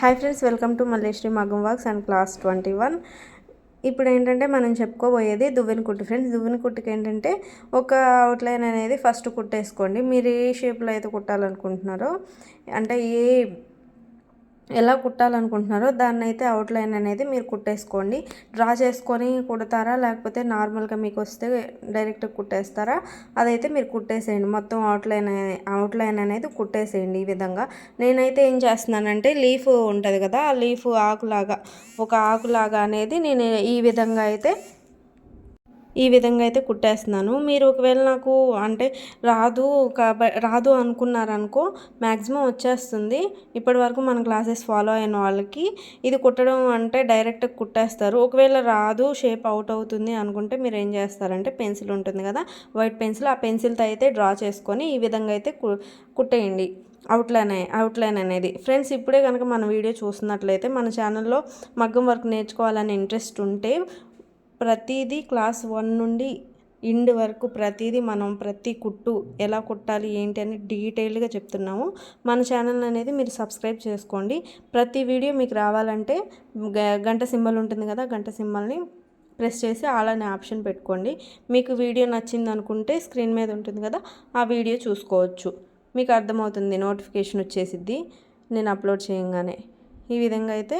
Hi friends, welcome to Malleswari మగ్గం works and class 21. ఇప్పుడు ఏంటంటే మనం చెప్పుకోబోయేది దువ్వెన కుట్టు ఫ్రెండ్స్. దువ్వెన కుట్టుకి ఏంటంటే ఒక అవుట్లైన్ అనేది ఫస్ట్ కుట్టేసుకోండి. మీరు ఏ షేప్లో అయితే కుట్టాలనుకుంటున్నారో, అంటే ఎలా కుట్టాలనుకుంటున్నారో దాన్ని అయితే అవుట్లైన్ అనేది మీరు కుట్టేసుకోండి. డ్రా చేసుకొని కుడతారా, లేకపోతే నార్మల్గా మీకు వస్తే డైరెక్ట్గా కుట్టేస్తారా, అదైతే మీరు కుట్టేసేయండి. మొత్తం అవుట్లైన్ అనేది కుట్టేసేయండి. ఈ విధంగా నేనైతే ఏం చేస్తున్నానంటే, లీఫ్ ఉంటుంది కదా, ఆ లీఫ్ ఆకులాగా, ఒక ఆకులాగా అనేది నేను ఈ విధంగా అయితే కుట్టేస్తున్నాను. మీరు ఒకవేళ నాకు అంటే రాదు అనుకున్నారనుకో, మ్యాక్సిమం వచ్చేస్తుంది. ఇప్పటి వరకు మన క్లాసెస్ ఫాలో అయిన వాళ్ళకి ఇది కుట్టడం అంటే డైరెక్ట్గా కుట్టేస్తారు. ఒకవేళ రాదు, షేప్ అవుట్ అవుతుంది అనుకుంటే మీరు ఏం చేస్తారంటే, పెన్సిల్ ఉంటుంది కదా, వైట్ పెన్సిల్, ఆ పెన్సిల్తో అయితే డ్రా చేసుకొని ఈ విధంగా అయితే కుట్టేయండి అవుట్లైన్ అనేది. ఫ్రెండ్స్, ఇప్పుడే కనుక మన వీడియో చూస్తున్నట్లయితే మన ఛానల్లో మగ్గం వర్క్ నేర్చుకోవాలని ఇంట్రెస్ట్ ఉంటే ప్రతిదీ క్లాస్ 1 నుండి ఎండ్ వరకు మనం ప్రతి కుట్టు ఎలా కుట్టాలి ఏంటి అని డీటెయిల్గా చెప్తున్నాము. మన ఛానల్ అనేది మీరు సబ్స్క్రైబ్ చేసుకోండి. ప్రతి వీడియో మీకు రావాలంటే గంట సింబల్ ఉంటుంది కదా, గంట సింబల్ని ప్రెస్ చేసి ఆల్ అనే ఆప్షన్ పెట్టుకోండి. మీకు వీడియో నచ్చింది అనుకుంటే స్క్రీన్ మీద ఉంటుంది కదా, ఆ వీడియో చూసుకోవచ్చు. మీకు అర్థమవుతుంది, నోటిఫికేషన్ వచ్చేసిద్ది నేను అప్లోడ్ చేయగానే. ఈ విధంగా అయితే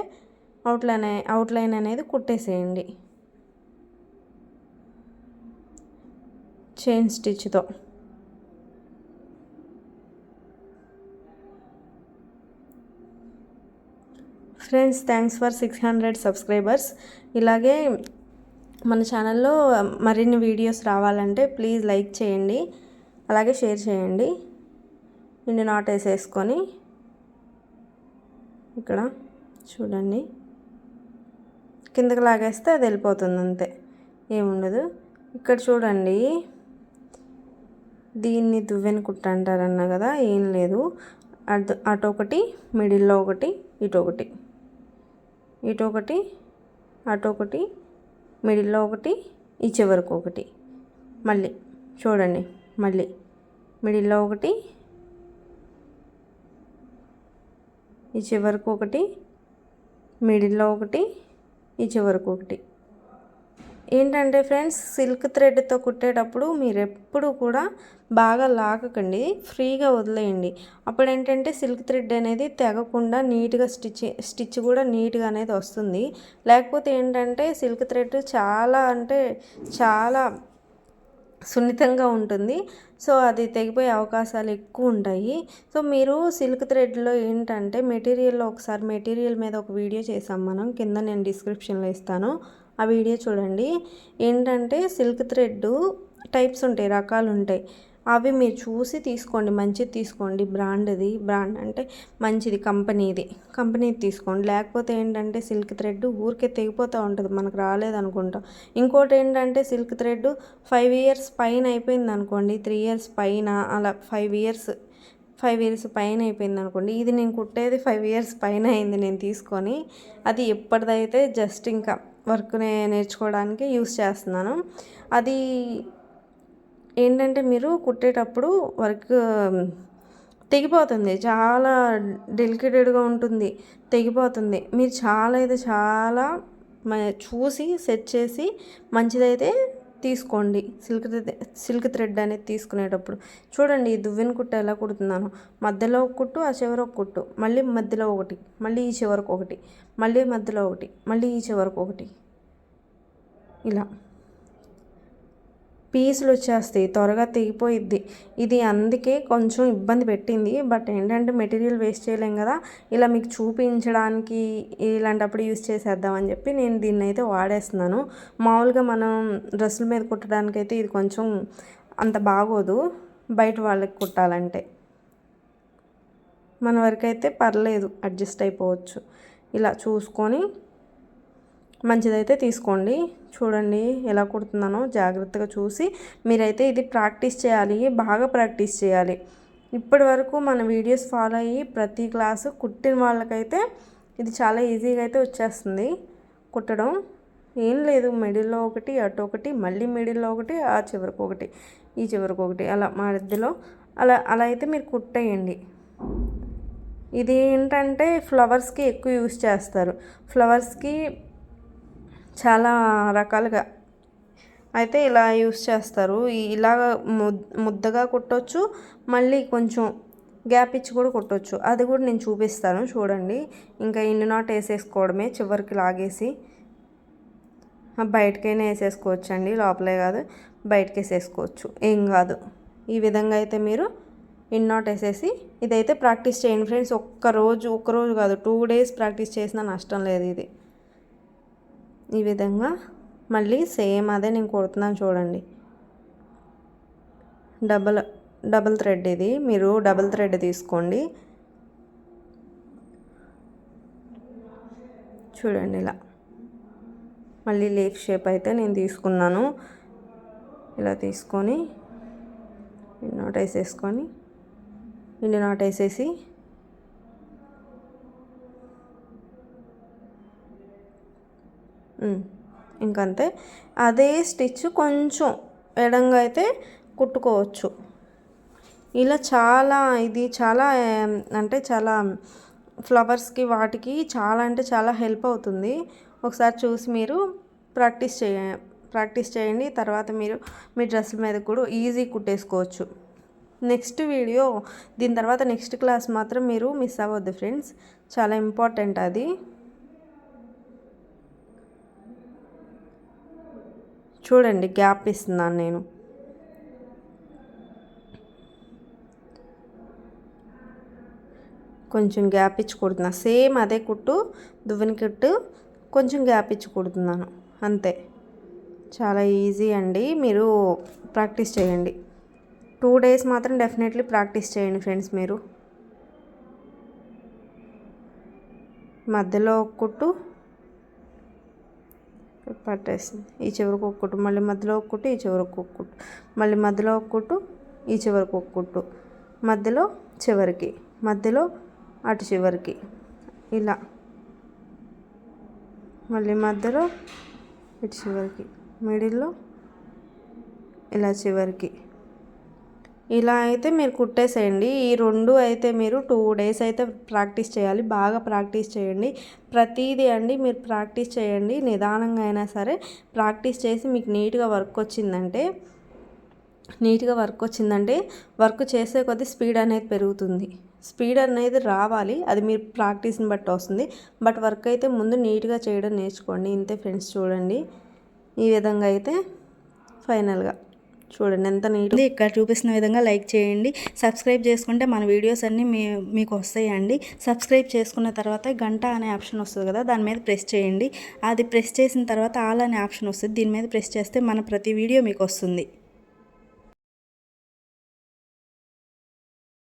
అవుట్లైన్ అనేది కుట్టేసేయండి చైన్ స్టిచ్తో. Friends, thanks for 600 subscribers. ఇలాగే మన ఛానల్లో మరిన్ని వీడియోస్ రావాలంటే ప్లీజ్ లైక్ చేయండి, అలాగే షేర్ చేయండి. ఇండి నాట్ వేసేసుకొని ఇక్కడ చూడండి, కిందకి లాగేస్తే అది వెళ్ళిపోతుంది, అంతే, ఏముండదు. ఇక్కడ చూడండి, దీన్ని దువ్వెన కుట్ట అంటారన్నా కదా, ఏం లేదు. అటు ఒకటి, మిడిల్లో ఒకటి, ఇటు ఒకటి, అటు ఒకటి, మిడిల్లో ఒకటి, ఈ చివరకు ఒకటి, మళ్ళీ చూడండి, మళ్ళీ మిడిల్లో ఒకటి, ఈ చివరకు ఒకటి, మిడిల్లో ఒకటి, ఈ చివరకు ఒకటి. ఏంటంటే ఫ్రెండ్స్, సిల్క్ థ్రెడ్తో కుట్టేటప్పుడు మీరు ఎప్పుడు కూడా బాగా లాగకండి, ఫ్రీగా వదిలేయండి. అప్పుడు ఏంటంటే సిల్క్ థ్రెడ్ అనేది తెగకుండా నీట్గా స్టిచ్ కూడా నీట్గా అనేది వస్తుంది. లేకపోతే ఏంటంటే సిల్క్ థ్రెడ్ చాలా అంటే చాలా సున్నితంగా ఉంటుంది. సో అది తెగిపోయే అవకాశాలు ఎక్కువ ఉంటాయి. సో మీరు సిల్క్ థ్రెడ్లో ఏంటంటే మెటీరియల్ మీద ఒక వీడియో చేసాం మనం, కింద నేను డిస్క్రిప్షన్లో ఇస్తాను, ఆ వీడియో చూడండి. ఏంటంటే సిల్క్ థ్రెడ్ టైప్స్ ఉంటాయి, రకాలు ఉంటాయి. అవి మీరు చూసి తీసుకోండి, మంచిది తీసుకోండి, బ్రాండ్ అంటే మంచిది, కంపెనీది తీసుకోండి. లేకపోతే ఏంటంటే సిల్క్ థ్రెడ్ ఊరికే తెగిపోతూ ఉంటుంది, మనకు రాలేదనుకుంటాం. ఇంకోటి ఏంటంటే సిల్క్ థ్రెడ్ 5 years పైన అయిపోయింది అనుకోండి, 3 years పైన, అలా 5 years పైన అయిపోయింది అనుకోండి. ఇది నేను కుట్టేది 5 years పైన అయింది నేను తీసుకొని. అది ఎప్పటిదైతే జస్ట్ ఇంకా వర్క్ నేర్చుకోవడానికి యూస్ చేస్తున్నాను. అది ఏంటంటే మీరు కుట్టేటప్పుడు వర్క్ తెగిపోతుంది, చాలా డెలికేటెడ్గా ఉంటుంది, తెగిపోతుంది. మీరు చాలా చూసి సెట్ చేసి మంచిదైతే తీసుకోండి. సిల్క్ థ్రెడ్ అనేది తీసుకునేటప్పుడు చూడండి, ఈ దువ్వెన కుట్టు ఎలా కుడుతున్నాను. మధ్యలో ఒక కుట్టు, ఆ చివర ఒక కుట్టు, మళ్ళీ మధ్యలో ఒకటి, మళ్ళీ ఈ చివరకు ఒకటి, మళ్ళీ మధ్యలో ఒకటి, మళ్ళీ ఈ చివరకు ఒకటి, ఇలా పీసులు వచ్చేస్తాయి, త్వరగా తెగిపోయిద్ది. ఇది అందుకే కొంచెం ఇబ్బంది పెట్టింది. బట్ ఏంటంటే మెటీరియల్ వేస్ట్ చేయలేం కదా, ఇలా మీకు చూపించడానికి ఇలాంటప్పుడు యూస్ చేసేద్దామని చెప్పి నేను దీన్ని అయితే వాడేస్తున్నాను. మామూలుగా మనం డ్రెస్సుల మీద కుట్టడానికైతే ఇది కొంచెం అంత బాగోదు, బయట వాళ్ళకి కుట్టాలంటే. మన వరకు అయితే పర్లేదు, అడ్జస్ట్ అయిపోవచ్చు. ఇలా చూసుకొని మంచిదైతే తీసుకోండి. చూడండి ఎలా కుడుతున్నానో, జాగ్రత్తగా చూసి మీరైతే ఇది ప్రాక్టీస్ చేయాలి, బాగా ప్రాక్టీస్ చేయాలి. ఇప్పటి వరకు మన వీడియోస్ ఫాలో అయ్యి ప్రతి క్లాసు కుట్టిన వాళ్ళకైతే ఇది చాలా ఈజీగా అయితే వచ్చేస్తుంది కుట్టడం. ఏం లేదు, మిడిల్లో ఒకటి, అటు ఒకటి, మళ్ళీ మిడిల్లో ఒకటి, ఆ చివరకు ఒకటి, ఈ చివరకు ఒకటి, అలా మధ్యలో అలా అయితే మీరు కుట్టేయండి. ఇది ఏంటంటే ఫ్లవర్స్కి ఎక్కువ యూస్ చేస్తారు, ఫ్లవర్స్కి చాలా రకాలుగా అయితే ఇలా యూస్ చేస్తారు. ఇలాగ ముద్దగా కుట్టొచ్చు, మళ్ళీ కొంచెం గ్యాప్ ఇచ్చి కూడా కుట్టొచ్చు. అది కూడా నేను చూపిస్తాను చూడండి. ఇంకా ఇన్ని నాట్ వేసేసుకోవడమే, చివరికి లాగేసి బయటకైనా వేసేసుకోవచ్చు అండి, లోపలే కాదు బయటకి వేసేసుకోవచ్చు, ఏం కాదు. ఈ విధంగా అయితే మీరు ఇన్ నాట్ వేసేసి ఇదైతే ప్రాక్టీస్ చేయండి ఫ్రెండ్స్. ఒక్కరోజు కాదు 2 days ప్రాక్టీస్ చేసినా నష్టం లేదు. ఇది ఈ విధంగా మళ్ళీ సేమ్ అదే నేను కుడుతున్నాను చూడండి. డబల్ థ్రెడ్ ఇది, మీరు డబల్ థ్రెడ్ తీసుకోండి. చూడండి ఇలా మళ్ళీ లీఫ్ షేప్ అయితే నేను తీసుకున్నాను. ఇలా తీసుకొని నాట్ వేసేసుకొని ఇన్ని నాట్ వేసేసి ఇంకంతే. అదే స్టిచ్ కొంచెం ఎడంగా అయితే కుట్టుకోవచ్చు. ఇలా ఇది చాలా అంటే చాలా ఫ్లవర్స్కి వాటికి చాలా అంటే చాలా హెల్ప్ అవుతుంది. ఒకసారి చూసి మీరు ప్రాక్టీస్ చేయండి. తర్వాత మీరు మీ డ్రెస్సుల మీద కూడా ఈజీ కుట్టేసుకోవచ్చు. నెక్స్ట్ వీడియో దీని తర్వాత నెక్స్ట్ క్లాస్ మాత్రం మీరు మిస్ అవ్వద్దు ఫ్రెండ్స్, చాలా ఇంపార్టెంట్ అది. చూడండి గ్యాప్ ఇస్తున్నాను నేను. కొంచెం గ్యాప్ ఇచ్చి కుడుతున్నా, సేమ్ అదే కుట్టు దువ్వెన కుట్టు, కొంచెం గ్యాప్ ఇచ్చి కుడుతున్నాను అంతే. చాలా ఈజీ అండి, మీరు ప్రాక్టీస్ చేయండి. 2 days మాత్రం డెఫినెట్లీ ప్రాక్టీస్ చేయండి ఫ్రెండ్స్. మీరు మధ్యలో ఒక కుట్టు పట్టేసింది, ఈ చివరికి ఒక కుట్టు, మళ్ళీ మధ్యలో ఒక కుట్టు, ఈ చివరికి ఒక కుట్టు, మళ్ళీ మధ్యలో ఒక కుట్టు, ఈ చివరికి ఒక కుట్టు, మధ్యలో చివరికి, మధ్యలో అటు చివరికి, ఇలా మళ్ళీ మధ్యలో ఇటు చివరికి, మిడిల్లో ఇలా చివరికి. ఇలా అయితే మీరు కుట్టేసేయండి. ఈ 2 అయితే మీరు 2 days అయితే ప్రాక్టీస్ చేయాలి, బాగా ప్రాక్టీస్ చేయండి. ప్రతిదీ అండి మీరు ప్రాక్టీస్ చేయండి, నిదానంగా అయినా సరే ప్రాక్టీస్ చేసి మీకు నీట్గా వర్క్ వచ్చిందంటే వర్క్ చేసే కొద్దీ స్పీడ్ అనేది పెరుగుతుంది. స్పీడ్ అనేది రావాలి, అది మీరు ప్రాక్టీస్ని బట్టి వస్తుంది. బట్ వర్క్ అయితే ముందు నీట్గా చేయడం నేర్చుకోండి. ఇంతే ఫ్రెండ్స్. చూడండి ఈ విధంగా అయితే ఫైనల్గా చూడండి ఎంత నీట్గా. ఇక్కడ చూపిస్తున్న విధంగా లైక్ చేయండి, సబ్స్క్రైబ్ చేసుకుంటే మన వీడియోస్ అన్నీ మీకు వస్తాయండి. సబ్స్క్రైబ్ చేసుకున్న తర్వాత గంట అనే ఆప్షన్ వస్తుంది కదా, దాని మీద ప్రెస్ చేయండి. అది ప్రెస్ చేసిన తర్వాత ఆల్ అనే ఆప్షన్ వస్తుంది, దీని మీద ప్రెస్ చేస్తే మన ప్రతి వీడియో మీకు వస్తుంది.